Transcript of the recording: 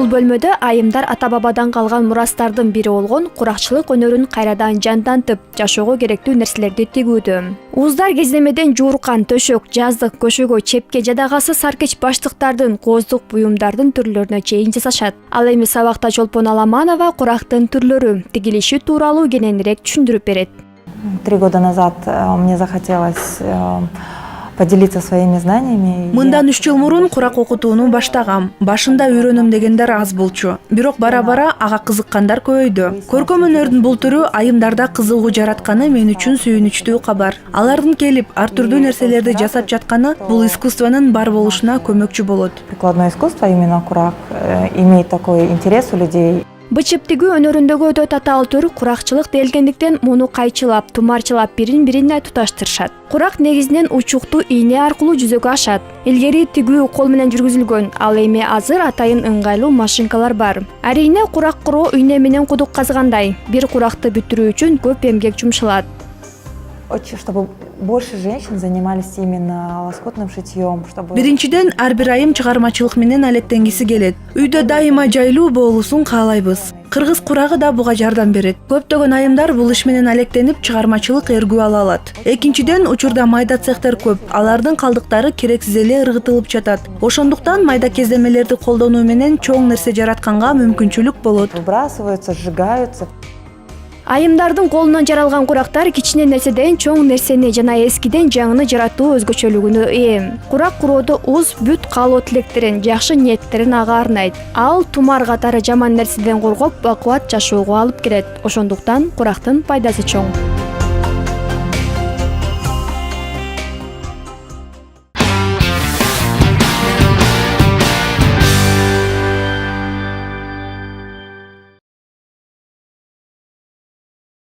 Бул бөлмөдө айымдар ата бабадан калган мурастардын бири болгон куракчылык өнөрүн кайрадан жандантып, жашоого керектүү нерселерди тигүүдө. Ууздар кездемеден жууркан төшөк, жаздык көшөгө, чепке жадагасы саркеч баштыктардын, кооздук буюмдардын түрлөрүнө чейин жасашат. Ал эми сабакта Чолпон Аламанова курактын түрлөрү, тигилиши тууралуу кененирээк түшүндүрүп берет. 3 года назад мне захотелось поделиться своими знаниями. Мындан 3 жыл мурун курак окутууну баштагам. Башында үйрөнөм дегендер аз болчу. Бирок бара-бара ага кызыккандар көбөйдү. Көркөм өнөрдүн бул түрү айымдарда кызыгуу жаратканы мен үчүн сүйүнүчтүү кабар. Алардын келип ар түрдүү нерселерди жасап жатканы бул искусствонун бар болушуна көмөкчү болот. Прикладное искусство, именно курак, имеет такой интерес у людей. Бычып тигүү өнөрүндөгү өтө татаал төр куракчылык делгендиктен муну кайчылап, тумарчылап бири-бирине туташтырышат. Курак негизинен учуктуу ийне аркылуу жүзөгө ашат. Илгери тигүү кол менен жүргүзүлгөн, ал эми азыр атайын ыңгайлуу машинкалар бар. Арийне курак куроо үйнө менен кудук казгандай. Бир куракты бүтүрүү үчүн көп эмгек жумшалат. Чтобы больше женщин занимались именно лоскутным шитьем, чтобы... Биринчиден, ар бир айым чыгармачылык менен алектенгиси келет. Үйдө дайыма жайлуу болуусун каалайбыз. Кыргыз курагы да буга жардам берет. Көптөгөн айымдар бул иш менен алектенип чыгармачылык эргүү ала алат. Экинчиден, учурда майда цехтер көп. Алардын калдыктары керексиз эле ыргытылып жатат. Ошондуктан майда кездемелерди колдонуу менен чоң нерсе жаратканга мүмкүнчүлүк болот. Выбрасываются, сжигаются. Айымдардын колунан жаралган курактар кичине нерседен чоң нерсени жана эскиден жаңыны жаратуу өзгөчөлүгүнө ээ. Курак куроодо уз бүт каалоо тилектерин, жакшы ниеттерин ага арнайт. Ал тумар катары жаман нерседен коргоп, бакубат жашоого алып келет. Ошондуктан курактын пайдасы чоң.